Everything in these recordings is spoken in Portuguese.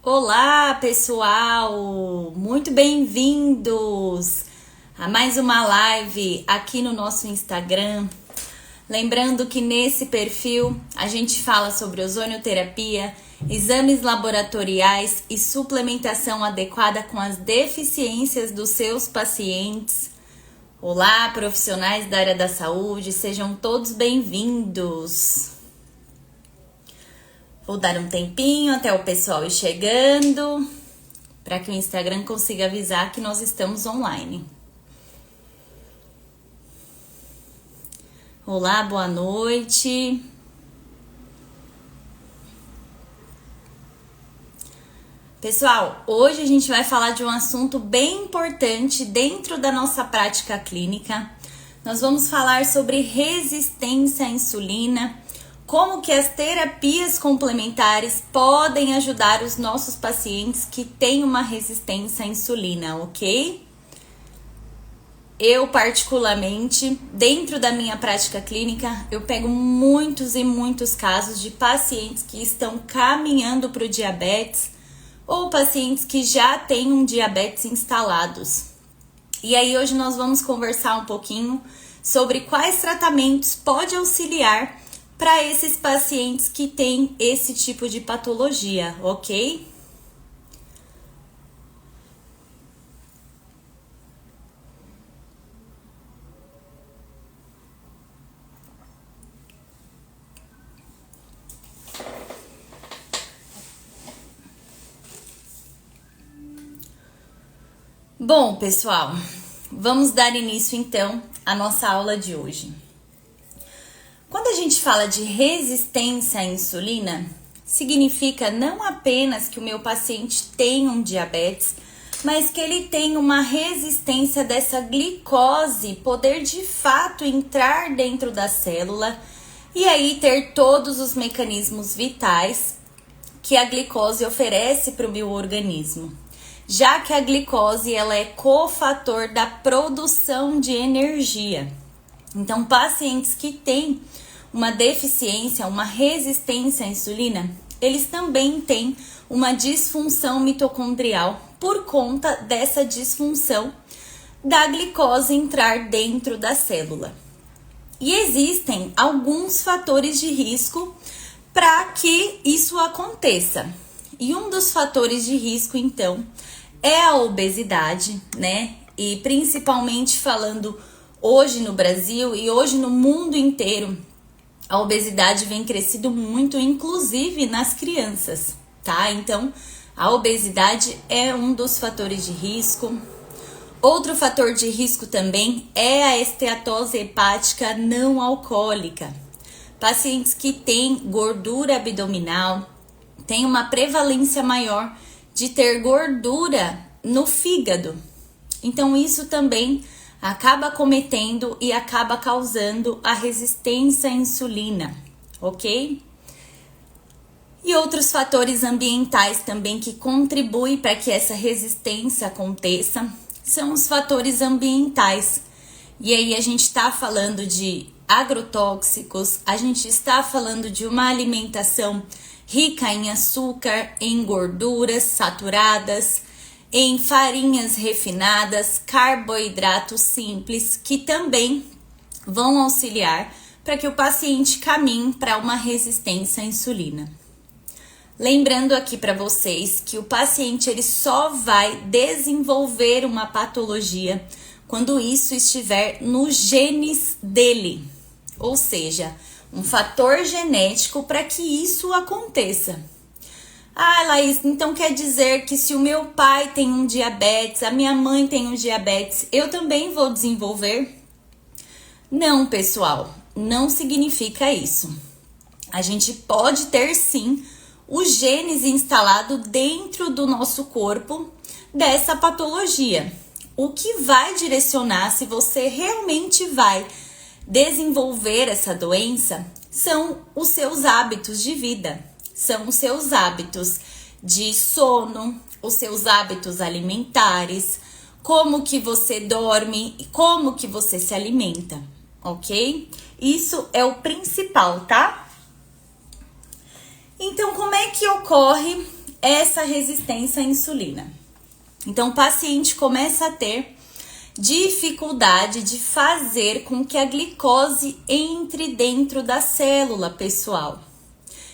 Olá, pessoal! Muito bem-vindos a mais uma live aqui no nosso Instagram. Lembrando que nesse perfil a gente fala sobre ozonioterapia, exames laboratoriais e suplementação adequada com as deficiências dos seus pacientes. Olá, profissionais da área da saúde, sejam todos bem-vindos. Vou dar um tempinho até o pessoal ir chegando, para que o Instagram consiga avisar que nós estamos online. Olá, boa noite. Pessoal, hoje a gente vai falar de um assunto bem importante dentro da nossa prática clínica. Nós vamos falar sobre resistência à insulina, como que as terapias complementares podem ajudar os nossos pacientes que têm uma resistência à insulina, ok? Eu, particularmente, dentro da minha prática clínica, eu pego muitos e muitos casos de pacientes que estão caminhando para o diabetes ou pacientes que já têm um diabetes instalados. E aí hoje nós vamos conversar um pouquinho sobre quais tratamentos pode auxiliar para esses pacientes que têm esse tipo de patologia, ok? Bom, pessoal, vamos dar início então à nossa aula de hoje. Quando a gente fala de resistência à insulina, significa não apenas que o meu paciente tem um diabetes, mas que ele tem uma resistência dessa glicose poder de fato entrar dentro da célula e aí ter todos os mecanismos vitais que a glicose oferece para o meu organismo. Já que a glicose ela é cofator da produção de energia. Então, pacientes que têm uma deficiência, uma resistência à insulina, eles também têm uma disfunção mitocondrial por conta dessa disfunção da glicose entrar dentro da célula. E existem alguns fatores de risco para que isso aconteça. E um dos fatores de risco, então, é a obesidade, né? E principalmente falando hoje no Brasil e hoje no mundo inteiro, a obesidade vem crescendo muito, inclusive nas crianças, tá? Então, a obesidade é um dos fatores de risco. Outro fator de risco também é a esteatose hepática não alcoólica. Pacientes que têm gordura abdominal têm uma prevalência maior de ter gordura no fígado. Então, isso também acaba cometendo e acaba causando a resistência à insulina, ok? E outros fatores ambientais também que contribuem para que essa resistência aconteça são os fatores ambientais. E aí a gente está falando de agrotóxicos, a gente está falando de uma alimentação rica em açúcar, em gorduras saturadas, em farinhas refinadas, carboidratos simples, que também vão auxiliar para que o paciente caminhe para uma resistência à insulina. Lembrando aqui para vocês que o paciente ele só vai desenvolver uma patologia quando isso estiver nos genes dele, ou seja, um fator genético para que isso aconteça. Ah, Laís, então quer dizer que se o meu pai tem um diabetes, a minha mãe tem um diabetes, eu também vou desenvolver? Não, pessoal, não significa isso. A gente pode ter sim os genes instalados dentro do nosso corpo dessa patologia. O que vai direcionar se você realmente vai desenvolver essa doença são os seus hábitos de vida, são os seus hábitos de sono, os seus hábitos alimentares, como que você dorme e como que você se alimenta, ok? Isso é o principal, tá? Então, como é que ocorre essa resistência à insulina. Então, o paciente começa a ter dificuldade de fazer com que a glicose entre dentro da célula, pessoal.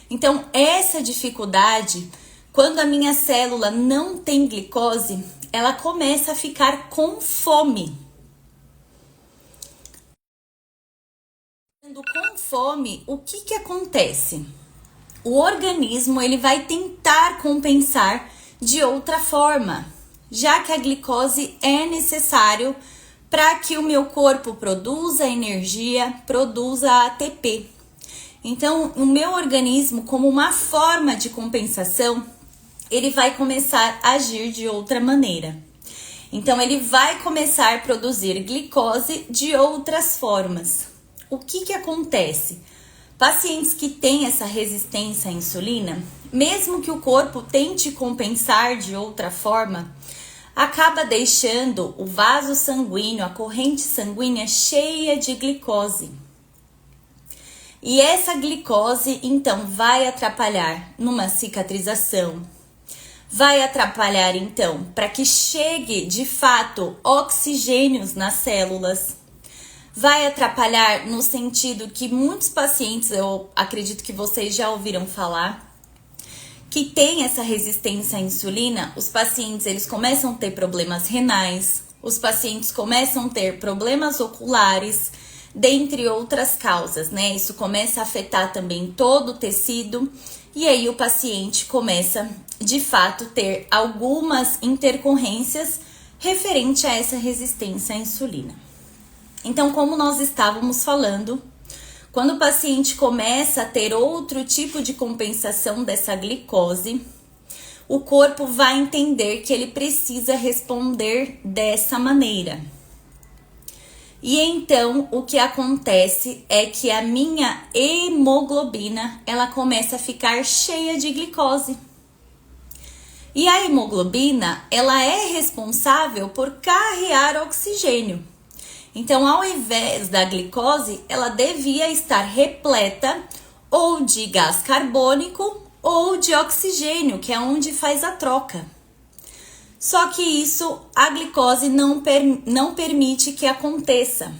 Então, essa dificuldade, quando a minha célula não tem glicose, ela começa a ficar com fome. Com fome, o que acontece? O organismo ele vai tentar compensar de outra forma, já que a glicose é necessário para que o meu corpo produza energia, produza ATP. Então, o meu organismo, como uma forma de compensação, ele vai começar a agir de outra maneira. Então, ele vai começar a produzir glicose de outras formas. O que acontece? Pacientes que têm essa resistência à insulina, mesmo que o corpo tente compensar de outra forma, acaba deixando o vaso sanguíneo, a corrente sanguínea cheia de glicose. E essa glicose, então, vai atrapalhar numa cicatrização, vai atrapalhar, então, para que chegue, de fato, oxigênios nas células, vai atrapalhar no sentido que muitos pacientes, eu acredito que vocês já ouviram falar, que tem essa resistência à insulina, os pacientes eles começam a ter problemas renais, os pacientes começam a ter problemas oculares, dentre outras causas, né? Isso começa a afetar também todo o tecido e aí o paciente começa, de fato, ter algumas intercorrências referente a essa resistência à insulina. Então, como nós estávamos falando, quando o paciente começa a ter outro tipo de compensação dessa glicose, o corpo vai entender que ele precisa responder dessa maneira. E então, o que acontece é que a minha hemoglobina, ela começa a ficar cheia de glicose. E a hemoglobina, ela é responsável por carrear oxigênio. Então, ao invés da glicose, ela devia estar repleta ou de gás carbônico ou de oxigênio, que é onde faz a troca. Só que isso, a glicose não permite que aconteça.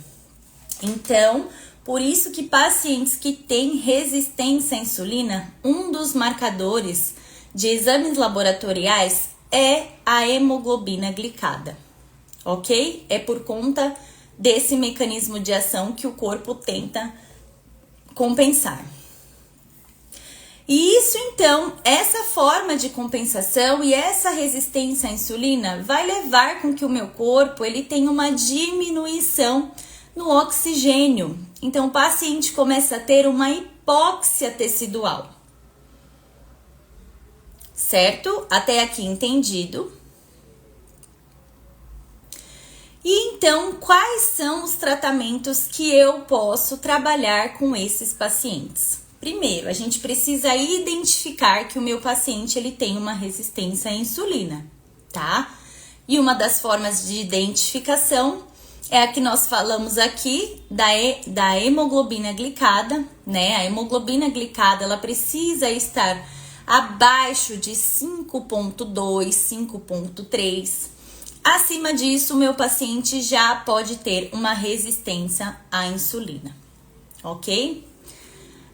Então, por isso que pacientes que têm resistência à insulina, um dos marcadores de exames laboratoriais é a hemoglobina glicada, ok? É por conta desse mecanismo de ação que o corpo tenta compensar. E isso então, essa forma de compensação e essa resistência à insulina vai levar com que o meu corpo ele tenha uma diminuição no oxigênio. Então o paciente começa a ter uma hipóxia tecidual. Certo? Até aqui entendido. E então, quais são os tratamentos que eu posso trabalhar com esses pacientes? Primeiro, a gente precisa identificar que o meu paciente ele tem uma resistência à insulina, tá? E uma das formas de identificação é a que nós falamos aqui da hemoglobina glicada, né? A hemoglobina glicada, ela precisa estar abaixo de 5,2, 5,3. Acima disso, o meu paciente já pode ter uma resistência à insulina, ok?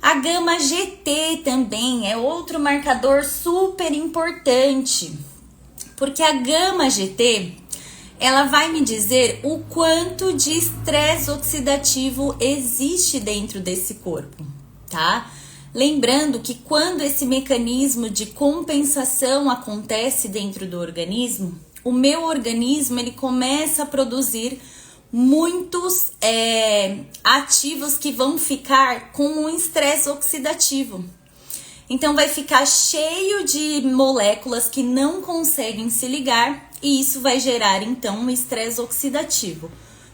A gama GT também é outro marcador super importante, porque a gama GT, ela vai me dizer o quanto de estresse oxidativo existe dentro desse corpo, tá? Lembrando que quando esse mecanismo de compensação acontece dentro do organismo, o meu organismo ele começa a produzir muitos ativos que vão ficar com um estresse oxidativo. Então vai ficar cheio de moléculas que não conseguem se ligar e isso vai gerar então um estresse oxidativo.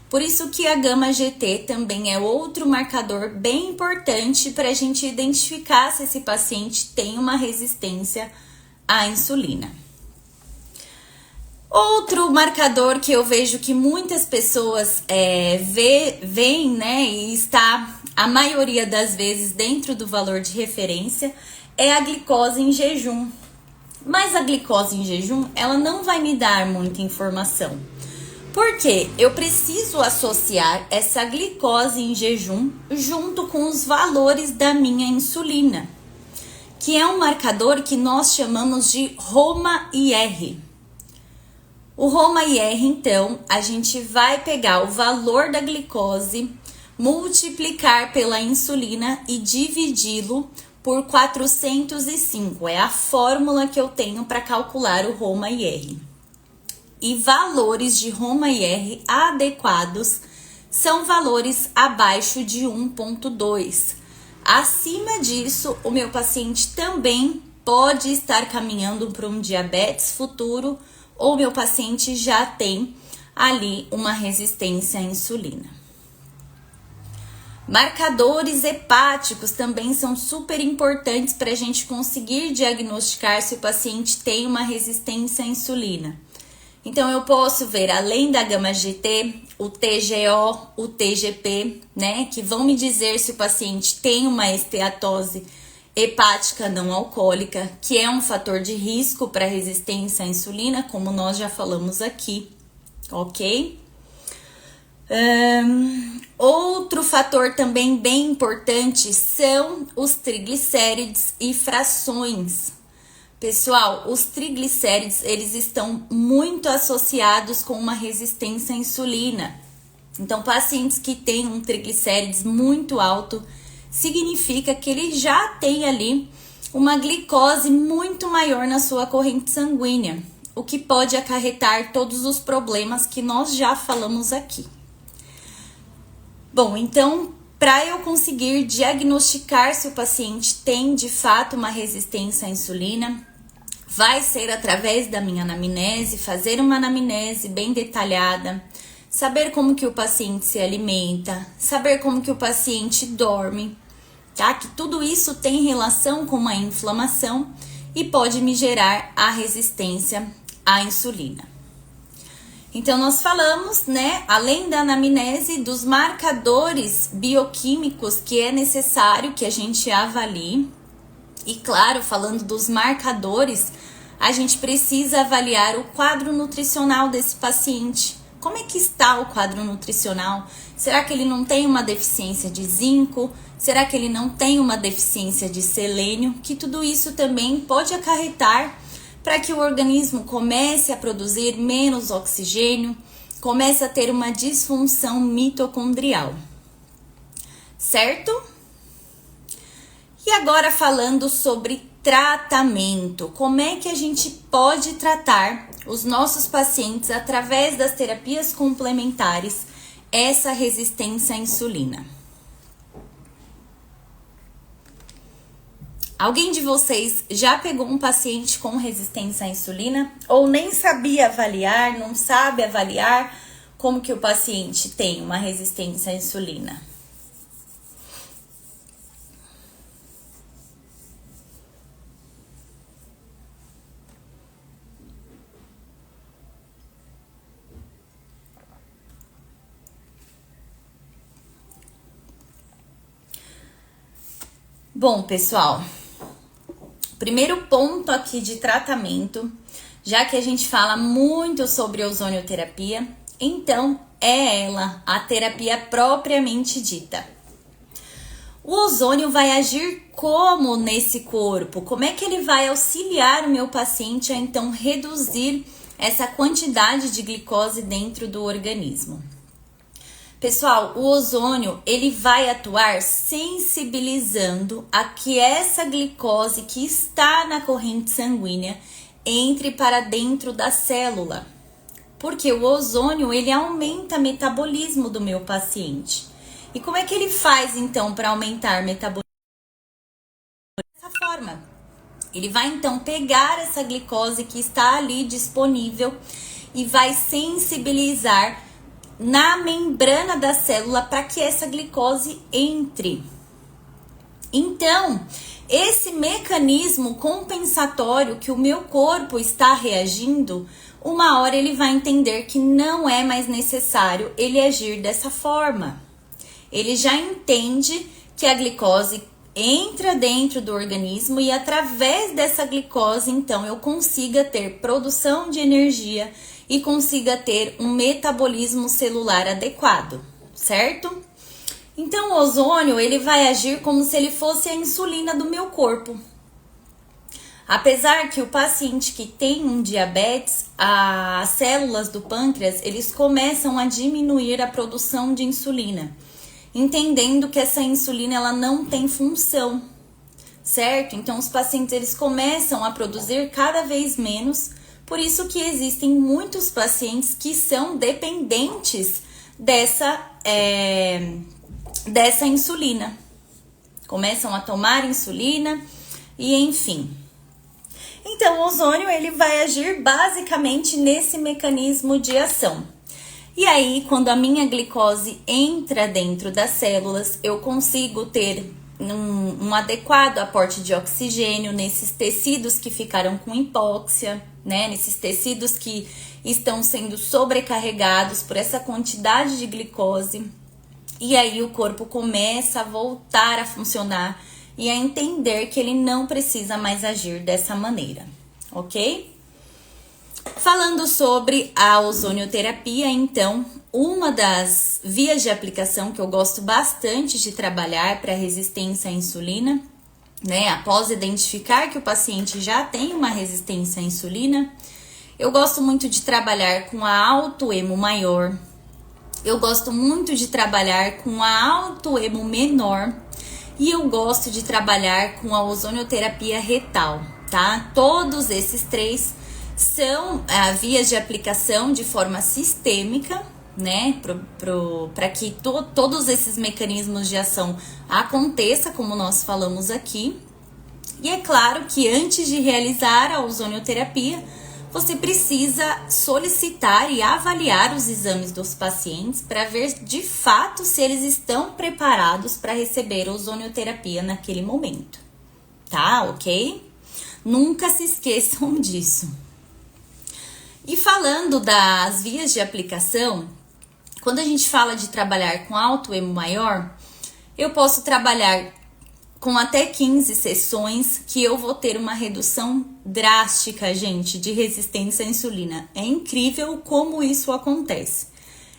Por isso que a gama GT também é outro marcador bem importante para a gente identificar se esse paciente tem uma resistência à insulina. Outro marcador que eu vejo que muitas pessoas veem, né, e está a maioria das vezes dentro do valor de referência, é a glicose em jejum. Mas a glicose em jejum, ela não vai me dar muita informação. Porque eu preciso associar essa glicose em jejum junto com os valores da minha insulina, que é um marcador que nós chamamos de ROMA-IR. O ROMA-IR, então, a gente vai pegar o valor da glicose, multiplicar pela insulina e dividi-lo por 405. É a fórmula que eu tenho para calcular o ROMA-IR. E valores de ROMA-IR adequados são valores abaixo de 1,2. Acima disso, o meu paciente também pode estar caminhando para um diabetes futuro ou meu paciente já tem ali uma resistência à insulina. Marcadores hepáticos também são super importantes para a gente conseguir diagnosticar se o paciente tem uma resistência à insulina. Então, eu posso ver, além da gama-GT, o TGO, o TGP, né? Que vão me dizer se o paciente tem uma esteatose hepática não alcoólica, que é um fator de risco para resistência à insulina, como nós já falamos aqui, ok? Outro fator também bem importante são os triglicérides e frações. Pessoal, os triglicérides, eles estão muito associados com uma resistência à insulina. Então, pacientes que têm um triglicérides muito alto, significa que ele já tem ali uma glicose muito maior na sua corrente sanguínea, o que pode acarretar todos os problemas que nós já falamos aqui. Bom, então, para eu conseguir diagnosticar se o paciente tem de fato uma resistência à insulina, vai ser através da minha anamnese, fazer uma anamnese bem detalhada, saber como que o paciente se alimenta, saber como que o paciente dorme, tá? Que tudo isso tem relação com uma inflamação e pode me gerar a resistência à insulina. Então, nós falamos, né, além da anamnese, dos marcadores bioquímicos que é necessário que a gente avalie. E claro, falando dos marcadores, a gente precisa avaliar o quadro nutricional desse paciente. Como é que está o quadro nutricional? Será que ele não tem uma deficiência de zinco? Será que ele não tem uma deficiência de selênio? Que tudo isso também pode acarretar para que o organismo comece a produzir menos oxigênio, comece a ter uma disfunção mitocondrial. Certo? E agora falando sobre tratamento, como é que a gente pode tratar os nossos pacientes através das terapias complementares essa resistência à insulina? Alguém de vocês já pegou um paciente com resistência à insulina ou nem sabia avaliar, não sabe avaliar como que o paciente tem uma resistência à insulina? Bom, pessoal, primeiro ponto aqui de tratamento, já que a gente fala muito sobre ozonioterapia, então é ela, a terapia propriamente dita. O ozônio vai agir como nesse corpo? Como é que ele vai auxiliar o meu paciente a então reduzir essa quantidade de glicose dentro do organismo? Pessoal, o ozônio, ele vai atuar sensibilizando a que essa glicose que está na corrente sanguínea entre para dentro da célula. Porque o ozônio, ele aumenta o metabolismo do meu paciente. E como é que ele faz, então, para aumentar o metabolismo? Dessa forma, ele vai, então, pegar essa glicose que está ali disponível e vai sensibilizar na membrana da célula para que essa glicose entre. Então, esse mecanismo compensatório que o meu corpo está reagindo, uma hora ele vai entender que não é mais necessário ele agir dessa forma. Ele já entende que a glicose entra dentro do organismo e através dessa glicose, então, eu consiga ter produção de energia e consiga ter um metabolismo celular adequado, certo? Então, o ozônio, ele vai agir como se ele fosse a insulina do meu corpo. Apesar que o paciente que tem um diabetes, as células do pâncreas, eles começam a diminuir a produção de insulina, entendendo que essa insulina ela não tem função, certo? Então, os pacientes eles começam a produzir cada vez menos, por isso que existem muitos pacientes que são dependentes dessa insulina. Começam a tomar insulina e enfim. Então, o ozônio ele vai agir basicamente nesse mecanismo de ação. E aí, quando a minha glicose entra dentro das células, eu consigo ter um adequado aporte de oxigênio nesses tecidos que ficaram com hipóxia, né? Nesses tecidos que estão sendo sobrecarregados por essa quantidade de glicose. E aí o corpo começa a voltar a funcionar e a entender que ele não precisa mais agir dessa maneira, ok? Falando sobre a ozonioterapia, então, uma das vias de aplicação que eu gosto bastante de trabalhar para resistência à insulina, né? Após identificar que o paciente já tem uma resistência à insulina, eu gosto muito de trabalhar com a autoemo maior, eu gosto muito de trabalhar com a autoemo menor e eu gosto de trabalhar com a ozonioterapia retal, tá? Todos esses três são vias de aplicação de forma sistêmica, né? Para que todos esses mecanismos de ação aconteçam, como nós falamos aqui. E é claro que antes de realizar a ozonioterapia, você precisa solicitar e avaliar os exames dos pacientes para ver de fato se eles estão preparados para receber a ozonioterapia naquele momento, tá? Ok? Nunca se esqueçam disso. E falando das vias de aplicação, quando a gente fala de trabalhar com autoemo maior, eu posso trabalhar com até 15 sessões que eu vou ter uma redução drástica, gente, de resistência à insulina. É incrível como isso acontece.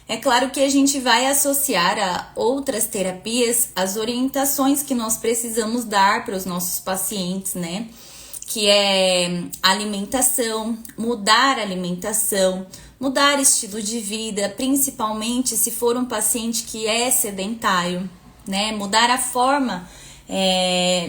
É claro que a gente vai associar a outras terapias as orientações que nós precisamos dar para os nossos pacientes, né? Que é alimentação, mudar estilo de vida, principalmente se for um paciente que é sedentário, né? Mudar a forma,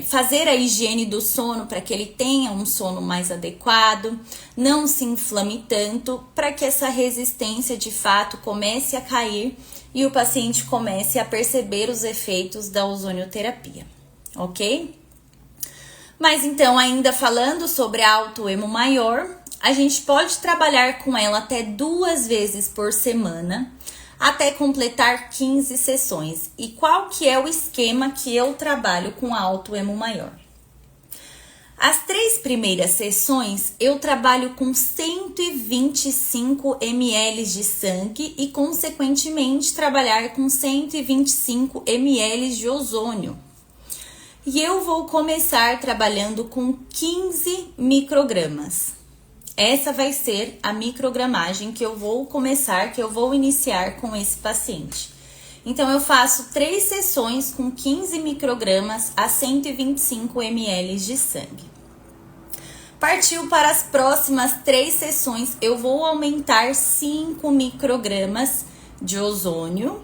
fazer a higiene do sono para que ele tenha um sono mais adequado, não se inflame tanto, para que essa resistência de fato comece a cair e o paciente comece a perceber os efeitos da ozonioterapia, ok? Mas então, ainda falando sobre a autoemo maior, a gente pode trabalhar com ela até 2 vezes por semana, até completar 15 sessões. E qual que é o esquema que eu trabalho com a autoemo maior? As 3 primeiras sessões, eu trabalho com 125 ml de sangue e, consequentemente, trabalhar com 125 ml de ozônio. E eu vou começar trabalhando com 15 microgramas. Essa vai ser a microgramagem que eu vou iniciar com esse paciente. Então, eu faço 3 sessões com 15 microgramas a 125 ml de sangue. Partiu para as próximas 3 sessões, eu vou aumentar 5 microgramas de ozônio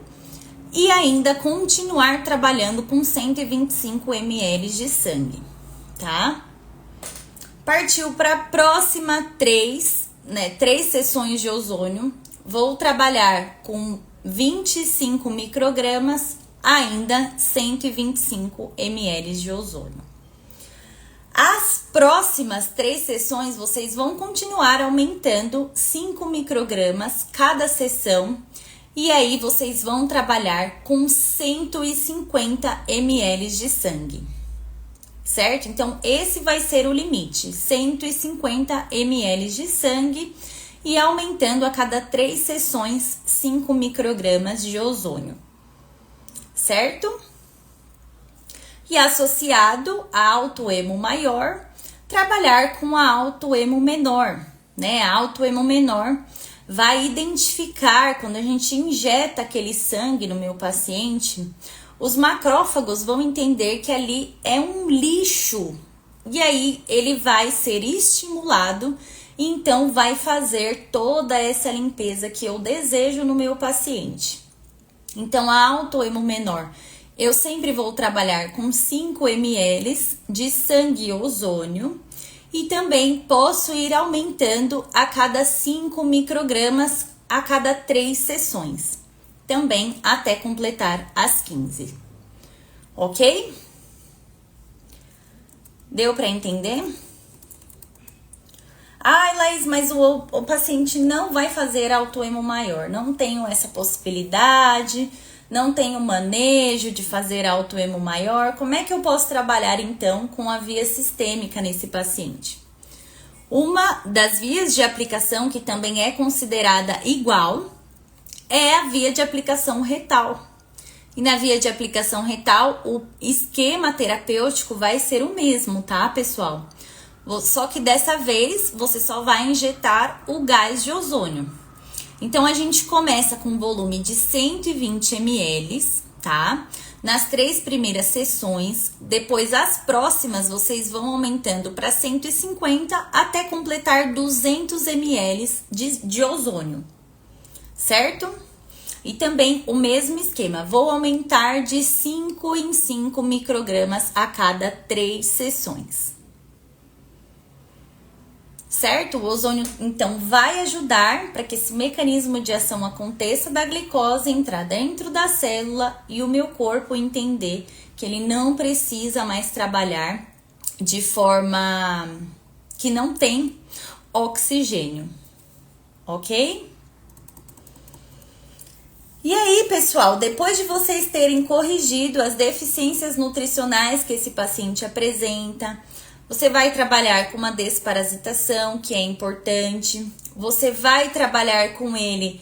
e ainda continuar trabalhando com 125 ml de sangue, tá? Partiu para a próxima 3 sessões de ozônio, vou trabalhar com 25 microgramas, ainda 125 ml de ozônio. As próximas 3 sessões, vocês vão continuar aumentando 5 microgramas cada sessão, e aí vocês vão trabalhar com 150 ml de sangue, certo? Então, esse vai ser o limite, 150 ml de sangue e aumentando a cada 3 sessões 5 microgramas de ozônio, certo? E associado a autoemo maior, trabalhar com a autoemo menor, né? A autoemo menor vai identificar, quando a gente injeta aquele sangue no meu paciente, os macrófagos vão entender que ali é um lixo. E aí ele vai ser estimulado e então vai fazer toda essa limpeza que eu desejo no meu paciente. Então a autoemo menor, eu sempre vou trabalhar com 5 ml de sangue ozônio e também posso ir aumentando a cada 5 microgramas a cada 3 sessões, também até completar as 15. Ok? Deu para entender? Ai, Laís, mas o paciente não vai fazer autoemo maior. Não tenho essa possibilidade, não tenho manejo de fazer autoemo maior. Como é que eu posso trabalhar, então, com a via sistêmica nesse paciente? Uma das vias de aplicação que também é considerada igual é a via de aplicação retal. E na via de aplicação retal, o esquema terapêutico vai ser o mesmo, tá, pessoal? Só que dessa vez, você só vai injetar o gás de ozônio. Então, a gente começa com um volume de 120 ml, tá? Nas 3 primeiras sessões, depois as próximas vocês vão aumentando para 150 até completar 200 ml de ozônio, certo? E também o mesmo esquema, vou aumentar de 5 em 5 microgramas a cada 3 sessões. Certo? O ozônio, então, vai ajudar para que esse mecanismo de ação aconteça da glicose entrar dentro da célula e o meu corpo entender que ele não precisa mais trabalhar de forma que não tem oxigênio. Ok? E aí, pessoal, depois de vocês terem corrigido as deficiências nutricionais que esse paciente apresenta, você vai trabalhar com uma desparasitação, que é importante. Você vai trabalhar com ele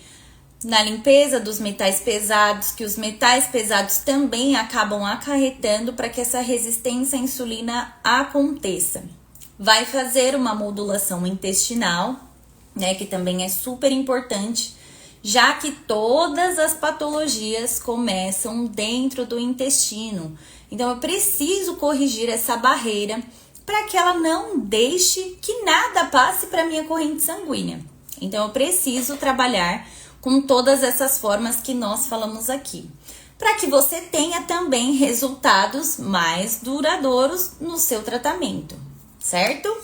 na limpeza dos metais pesados, que os metais pesados também acabam acarretando para que essa resistência à insulina aconteça. Vai fazer uma modulação intestinal, né, que também é super importante, já que todas as patologias começam dentro do intestino. Então, eu preciso corrigir essa barreira para que ela não deixe que nada passe para a minha corrente sanguínea. Então, eu preciso trabalhar com todas essas formas que nós falamos aqui, para que você tenha também resultados mais duradouros no seu tratamento, certo?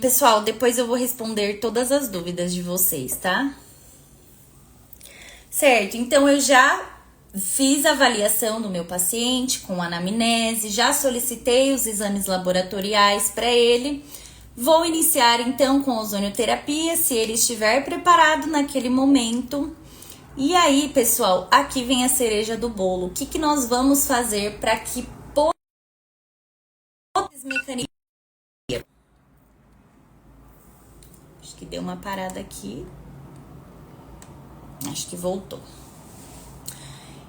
Pessoal, depois eu vou responder todas as dúvidas de vocês, tá? Certo, então eu já fiz a avaliação do meu paciente com anamnese, já solicitei os exames laboratoriais para ele. Vou iniciar então com ozonioterapia, se ele estiver preparado naquele momento. E aí, pessoal, aqui vem a cereja do bolo. O que nós vamos fazer para que esses mecanismos... Acho que deu uma parada aqui. Acho que voltou.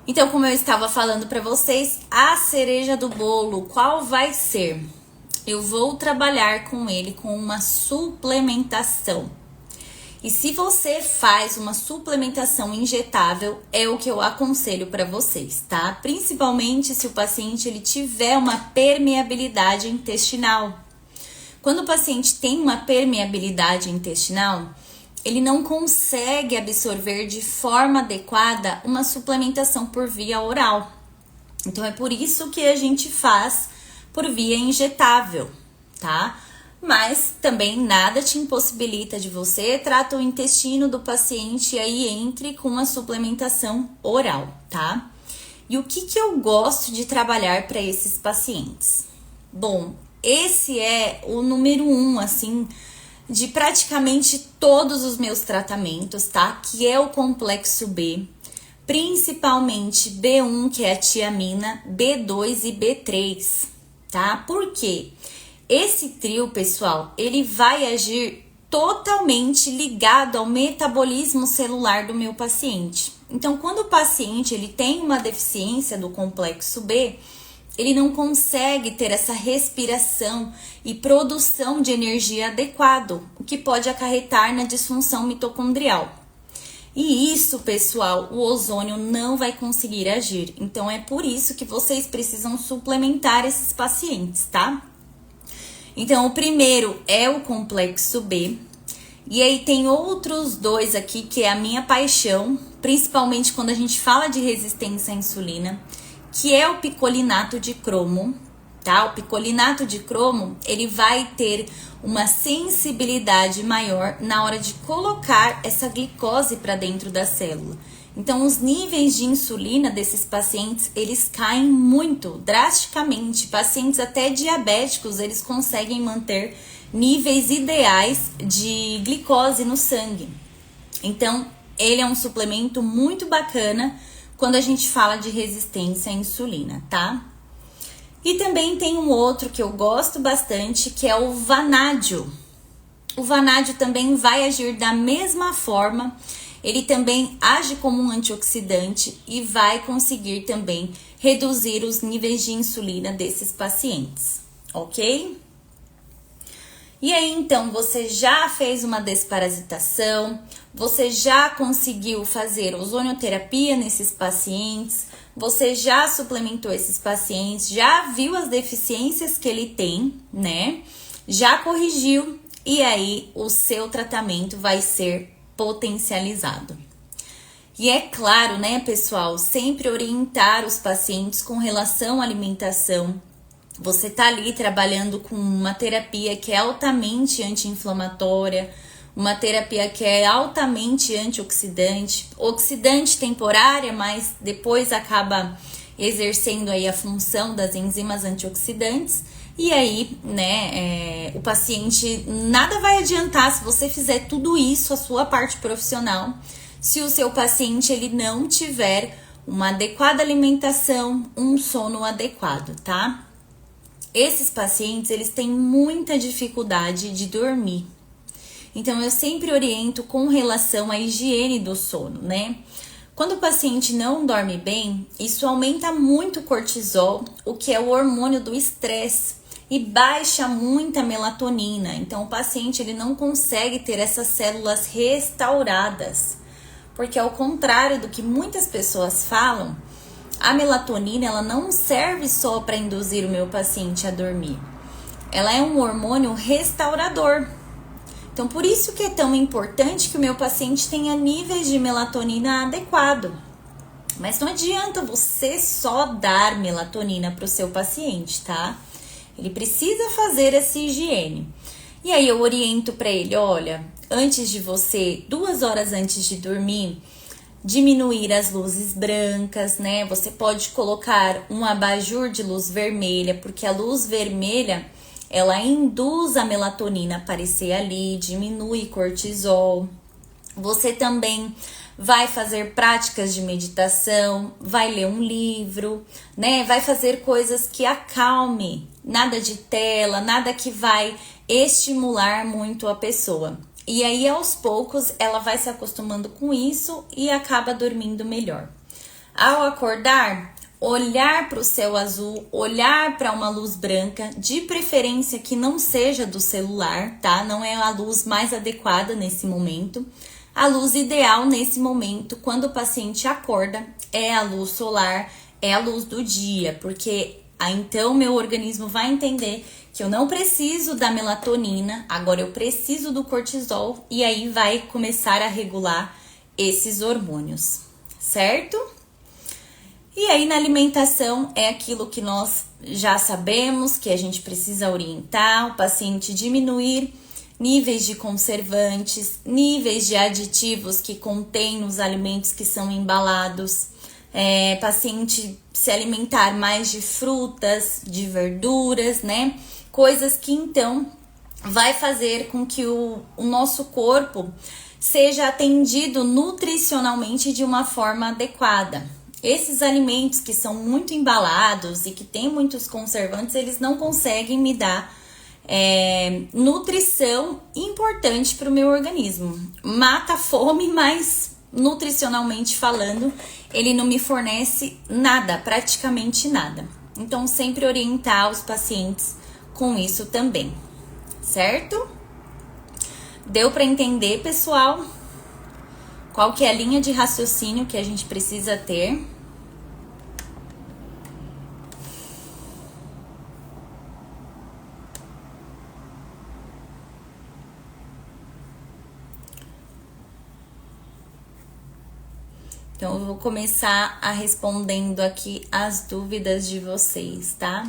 Então, como eu estava falando para vocês, a cereja do bolo, qual vai ser? Eu vou trabalhar com ele com uma suplementação. E se você faz uma suplementação injetável, é o que eu aconselho para vocês, tá? Principalmente se o paciente ele tiver uma permeabilidade intestinal. Quando o paciente tem uma permeabilidade intestinal, ele não consegue absorver de forma adequada uma suplementação por via oral. Então, é por isso que a gente faz por via injetável, tá? Mas também nada te impossibilita de você tratar o intestino do paciente e aí entre com uma suplementação oral, tá? E o que eu gosto de trabalhar para esses pacientes? Bom, esse é o número 1, assim, de praticamente todos os meus tratamentos, tá? Que é o complexo B, principalmente B1, que é a tiamina, B2 e B3, tá? Por quê? Esse trio, pessoal, ele vai agir totalmente ligado ao metabolismo celular do meu paciente. Então, quando o paciente ele tem uma deficiência do complexo B, ele não consegue ter essa respiração e produção de energia adequado, o que pode acarretar na disfunção mitocondrial. E isso, pessoal, o ozônio não vai conseguir agir. Então, é por isso que vocês precisam suplementar esses pacientes, tá? Então, o primeiro é o complexo B. E aí tem outros dois aqui que é a minha paixão, principalmente quando a gente fala de resistência à insulina, que é o picolinato de cromo, tá? O picolinato de cromo, ele vai ter uma sensibilidade maior na hora de colocar essa glicose para dentro da célula. Então, os níveis de insulina desses pacientes, eles caem muito, drasticamente. Pacientes até diabéticos, eles conseguem manter níveis ideais de glicose no sangue. Então, ele é um suplemento muito bacana quando a gente fala de resistência à insulina, tá? E também tem um outro que eu gosto bastante, que é o vanádio. O vanádio também vai agir da mesma forma, ele também age como um antioxidante e vai conseguir também reduzir os níveis de insulina desses pacientes, ok? E aí, então, você já fez uma desparasitação, você já conseguiu fazer ozonioterapia nesses pacientes, você já suplementou esses pacientes, já viu as deficiências que ele tem, né? Já corrigiu e aí o seu tratamento vai ser potencializado. E é claro, né, pessoal, sempre orientar os pacientes com relação à alimentação. Você tá ali trabalhando com uma terapia que é altamente anti-inflamatória, uma terapia que é altamente antioxidante, oxidante temporária, mas depois acaba exercendo aí a função das enzimas antioxidantes. E aí, né, o paciente, nada vai adiantar se você fizer tudo isso, a sua parte profissional, se o seu paciente ele não tiver uma adequada alimentação, um sono adequado, tá? Esses pacientes, eles têm muita dificuldade de dormir. Então, eu sempre oriento com relação à higiene do sono, né? Quando o paciente não dorme bem, isso aumenta muito o cortisol, o que é o hormônio do estresse, e baixa muita melatonina. Então, o paciente ele não consegue ter essas células restauradas. Porque, ao contrário do que muitas pessoas falam, a melatonina, ela não serve só para induzir o meu paciente a dormir. Ela é um hormônio restaurador. Então, por isso que é tão importante que o meu paciente tenha níveis de melatonina adequado. Mas não adianta você só dar melatonina para o seu paciente, tá? Ele precisa fazer essa higiene. E aí eu oriento para ele, olha, antes de você, 2 horas antes de dormir, diminuir as luzes brancas, né? Você pode colocar um abajur de luz vermelha, porque a luz vermelha, ela induz a melatonina a aparecer ali, diminui cortisol. Você também vai fazer práticas de meditação, vai ler um livro, né? Vai fazer coisas que acalme, nada de tela, nada que vai estimular muito a pessoa. E aí, aos poucos, ela vai se acostumando com isso e acaba dormindo melhor. Ao acordar, olhar para o céu azul, olhar para uma luz branca, de preferência que não seja do celular, tá? Não é a luz mais adequada nesse momento. A luz ideal nesse momento, quando o paciente acorda, é a luz solar, é a luz do dia, porque então meu organismo vai entender que eu não preciso da melatonina, agora eu preciso do cortisol e aí vai começar a regular esses hormônios, certo? E aí na alimentação é aquilo que nós já sabemos, que a gente precisa orientar o paciente, diminuir níveis de conservantes, níveis de aditivos que contém nos alimentos que são embalados, paciente se alimentar mais de frutas, de verduras, né? Coisas que então vai fazer com que o nosso corpo seja atendido nutricionalmente de uma forma adequada. Esses alimentos que são muito embalados e que têm muitos conservantes, eles não conseguem me dar nutrição importante para o meu organismo. Mata a fome, mas nutricionalmente falando, ele não me fornece nada, praticamente nada. Então, sempre orientar os pacientes com isso também, certo? Deu para entender, pessoal? Qual que é a linha de raciocínio que a gente precisa ter? Então, eu vou começar a respondendo aqui as dúvidas de vocês, tá?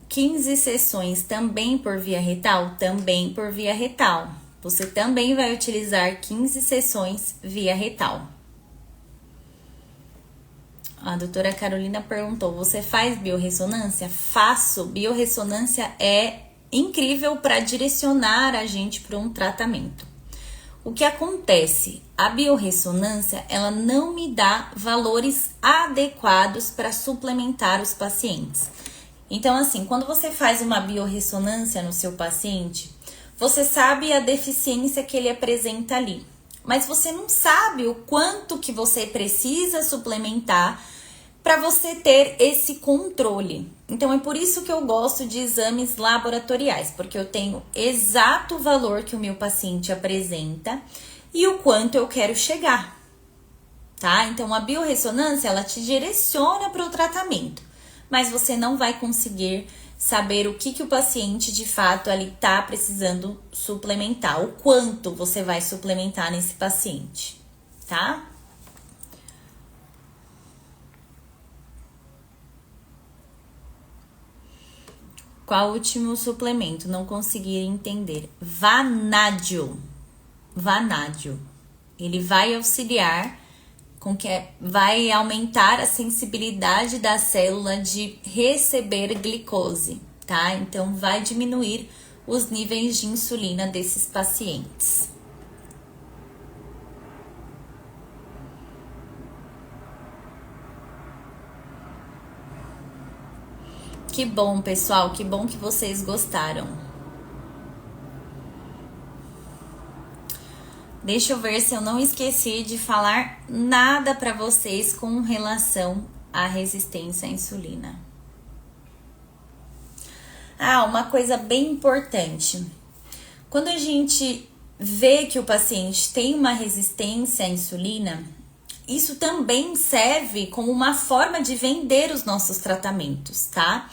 15 sessões também por via retal? Também por via retal. Você também vai utilizar 15 sessões via retal. A doutora Carolina perguntou, você faz biorressonância? Faço. Biorressonância é incrível para direcionar a gente para um tratamento. O que acontece? A biorressonância, ela não me dá valores adequados para suplementar os pacientes. Então, assim, quando você faz uma biorressonância no seu paciente, você sabe a deficiência que ele apresenta ali, mas você não sabe o quanto que você precisa suplementar para você ter esse controle. Então, é por isso que eu gosto de exames laboratoriais, porque eu tenho exato valor que o meu paciente apresenta e o quanto eu quero chegar, tá? Então, a biorressonância, ela te direciona para o tratamento, mas você não vai conseguir saber o que o paciente de fato ali tá precisando suplementar, o quanto você vai suplementar nesse paciente, tá? Qual o último suplemento? Não consegui entender. Vanádio. Vanádio. Ele vai auxiliar com que vai aumentar a sensibilidade da célula de receber glicose, tá? Então, vai diminuir os níveis de insulina desses pacientes. Que bom, pessoal, que bom que vocês gostaram. Deixa eu ver se eu não esqueci de falar nada para vocês com relação à resistência à insulina. Ah, uma coisa bem importante. Quando a gente vê que o paciente tem uma resistência à insulina, isso também serve como uma forma de vender os nossos tratamentos, tá?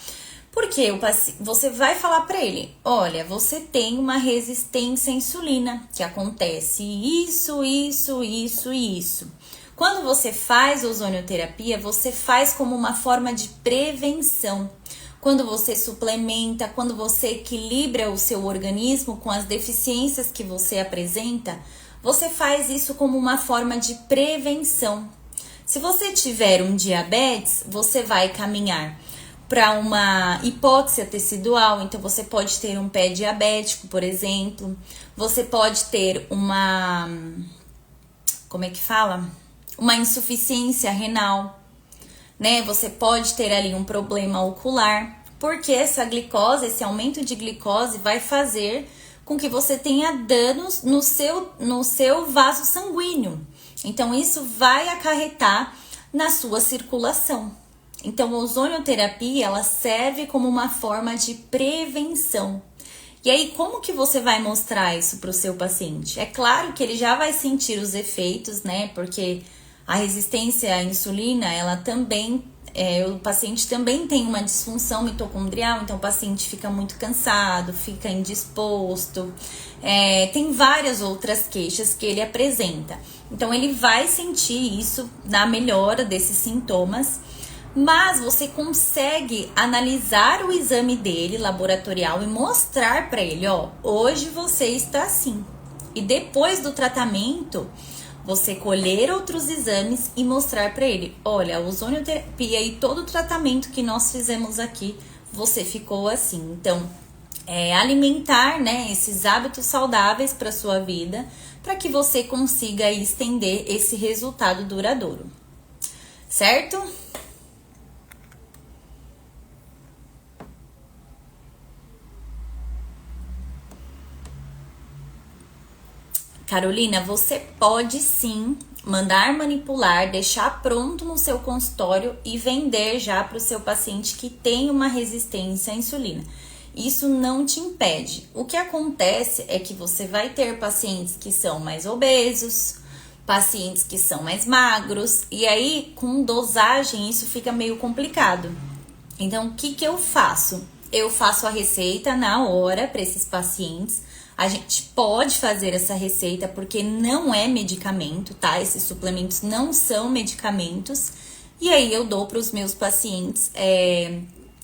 Porque você vai falar para ele, olha, você tem uma resistência à insulina, que acontece isso, isso, isso e isso. Quando você faz ozonioterapia, você faz como uma forma de prevenção. Quando você suplementa, quando você equilibra o seu organismo com as deficiências que você apresenta, você faz isso como uma forma de prevenção. Se você tiver um diabetes, você vai caminhar para uma hipóxia tecidual, então você pode ter um pé diabético, por exemplo. Você pode ter uma, como é que fala? Uma insuficiência renal, né? Você pode ter ali um problema ocular, porque essa glicose, esse aumento de glicose vai fazer com que você tenha danos no seu vaso sanguíneo. Então, isso vai acarretar na sua circulação. Então, a ozonioterapia, ela serve como uma forma de prevenção. E aí, como que você vai mostrar isso para o seu paciente? É claro que ele já vai sentir os efeitos, né? Porque a resistência à insulina, ela também, o paciente também tem uma disfunção mitocondrial, então o paciente fica muito cansado, fica indisposto, tem várias outras queixas que ele apresenta. Então, ele vai sentir isso na melhora desses sintomas, mas você consegue analisar o exame dele, laboratorial, e mostrar para ele, ó, hoje você está assim. E depois do tratamento, você colher outros exames e mostrar para ele, olha, a ozonioterapia e todo o tratamento que nós fizemos aqui, você ficou assim. Então, alimentar, né, esses hábitos saudáveis para sua vida, para que você consiga estender esse resultado duradouro. Certo? Carolina, você pode sim mandar manipular, deixar pronto no seu consultório e vender já para o seu paciente que tem uma resistência à insulina. Isso não te impede. O que acontece é que você vai ter pacientes que são mais obesos, pacientes que são mais magros, e aí com dosagem isso fica meio complicado. Então, o que eu faço? Eu faço a receita na hora para esses pacientes. A gente pode fazer essa receita porque não é medicamento, tá? Esses suplementos não são medicamentos. E aí eu dou para os meus pacientes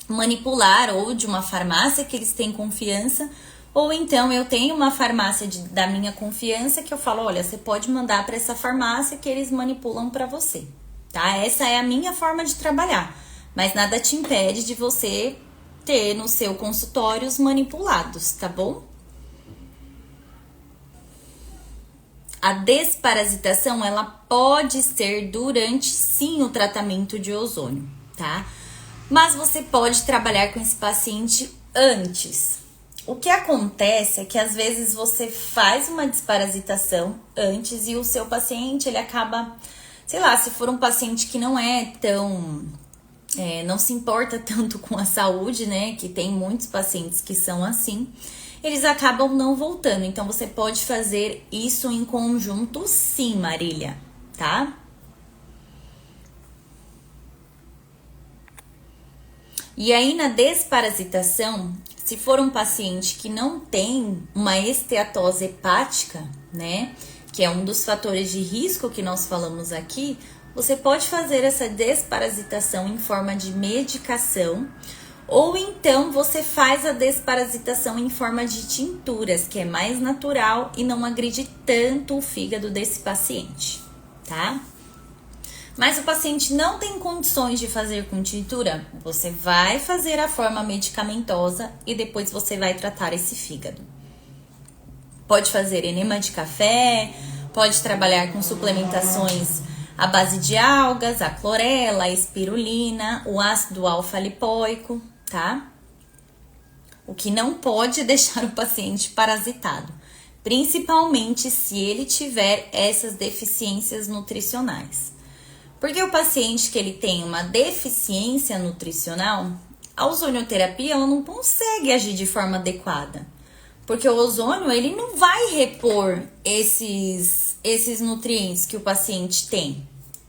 manipular ou de uma farmácia que eles têm confiança, ou então eu tenho uma farmácia da minha confiança que eu falo, olha, você pode mandar para essa farmácia que eles manipulam para você, tá? Essa é a minha forma de trabalhar, mas nada te impede de você ter no seu consultório os manipulados, tá bom? A desparasitação, ela pode ser durante, sim, o tratamento de ozônio, tá? Mas você pode trabalhar com esse paciente antes. O que acontece é que às vezes você faz uma desparasitação antes e o seu paciente, ele acaba, sei lá, se for um paciente que não é tão, não se importa tanto com a saúde, né? Que tem muitos pacientes que são assim, eles acabam não voltando. Então você pode fazer isso em conjunto, sim, Marília, tá? E aí, na desparasitação, se for um paciente que não tem uma esteatose hepática, né, que é um dos fatores de risco que nós falamos aqui, você pode fazer essa desparasitação em forma de medicação, ou então você faz a desparasitação em forma de tinturas, que é mais natural e não agride tanto o fígado desse paciente, tá? Mas o paciente não tem condições de fazer com tintura, você vai fazer a forma medicamentosa e depois você vai tratar esse fígado. Pode fazer enema de café, pode trabalhar com suplementações à base de algas, a clorela, a espirulina, o ácido alfa-lipoico, tá? O que não pode deixar o paciente parasitado, principalmente se ele tiver essas deficiências nutricionais. Porque o paciente que ele tem uma deficiência nutricional, a ozonioterapia ela não consegue agir de forma adequada. Porque o ozônio ele não vai repor esses nutrientes que o paciente tem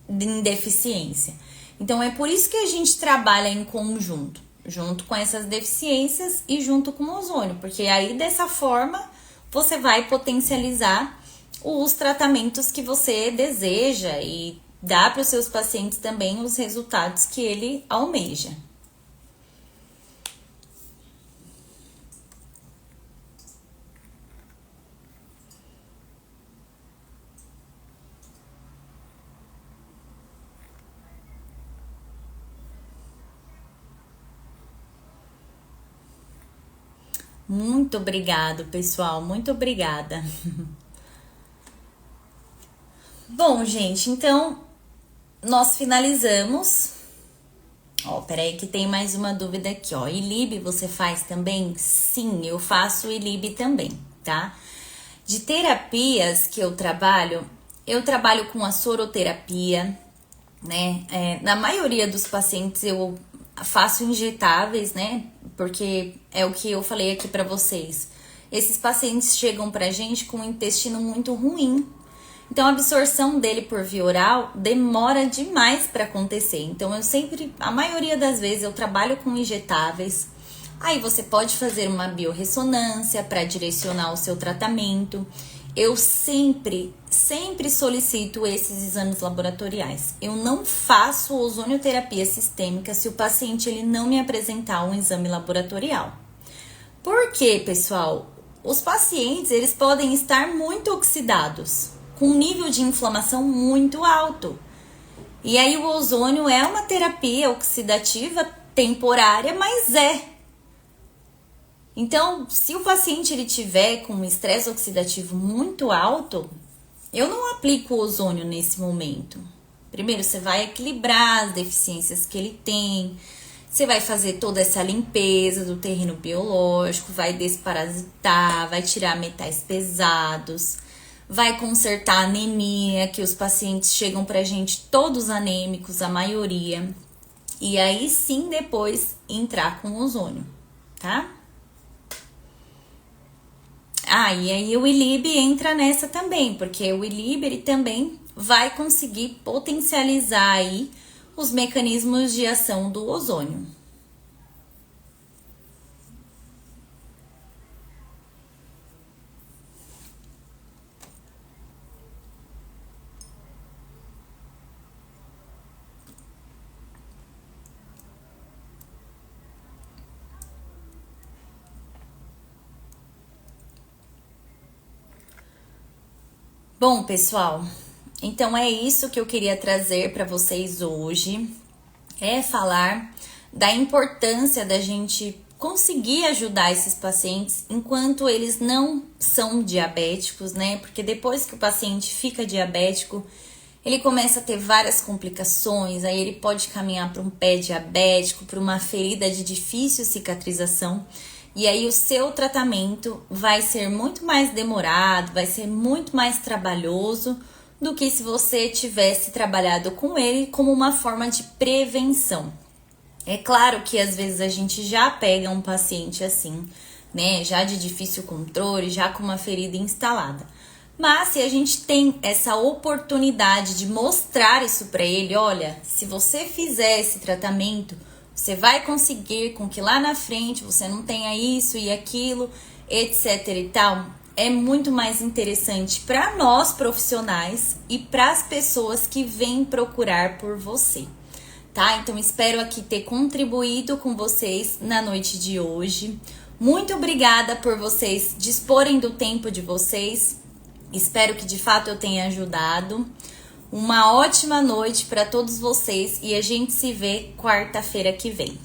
em deficiência. Então é por isso que a gente trabalha em conjunto, junto com essas deficiências e junto com o ozônio. Porque aí dessa forma você vai potencializar os tratamentos que você deseja e dá para os seus pacientes também os resultados que ele almeja. Muito obrigado, pessoal. Muito obrigada. Bom, gente, então nós finalizamos. Ó, peraí que tem mais uma dúvida aqui, ó. ILIB você faz também? Sim, eu faço ILIB também, tá? De terapias que eu trabalho com a soroterapia, né? Na maioria dos pacientes eu faço injetáveis, né? Porque é o que eu falei aqui pra vocês. Esses pacientes chegam pra gente com o intestino muito ruim. Então, a absorção dele por via oral demora demais para acontecer. Então, a maioria das vezes, eu trabalho com injetáveis. Aí, você pode fazer uma biorressonância para direcionar o seu tratamento. Eu sempre solicito esses exames laboratoriais. Eu não faço ozonioterapia sistêmica se o paciente ele não me apresentar um exame laboratorial. Por quê, pessoal? Os pacientes, eles podem estar muito oxidados, com um nível de inflamação muito alto. E aí o ozônio é uma terapia oxidativa temporária, mas Então, se o paciente ele tiver com um estresse oxidativo muito alto, eu não aplico o ozônio nesse momento. Primeiro, você vai equilibrar as deficiências que ele tem, você vai fazer toda essa limpeza do terreno biológico, vai desparasitar, vai tirar metais pesados, vai consertar a anemia, que os pacientes chegam pra gente todos anêmicos, a maioria. E aí sim depois entrar com ozônio, tá? E aí o ILIB entra nessa também, porque o ILIB ele também vai conseguir potencializar aí os mecanismos de ação do ozônio. Bom, pessoal, então é isso que eu queria trazer para vocês hoje, é falar da importância da gente conseguir ajudar esses pacientes enquanto eles não são diabéticos, né? Porque depois que o paciente fica diabético, ele começa a ter várias complicações, aí ele pode caminhar para um pé diabético, para uma ferida de difícil cicatrização. E aí o seu tratamento vai ser muito mais demorado, vai ser muito mais trabalhoso do que se você tivesse trabalhado com ele como uma forma de prevenção. É claro que às vezes a gente já pega um paciente assim, né, já de difícil controle, já com uma ferida instalada. Mas se a gente tem essa oportunidade de mostrar isso para ele, olha, se você fizer esse tratamento, você vai conseguir com que lá na frente você não tenha isso e aquilo, etc e tal. É muito mais interessante para nós profissionais e para as pessoas que vêm procurar por você, tá? Então espero aqui ter contribuído com vocês na noite de hoje. Muito obrigada por vocês disporem do tempo de vocês. Espero que de fato eu tenha ajudado. Uma ótima noite para todos vocês e a gente se vê quarta-feira que vem.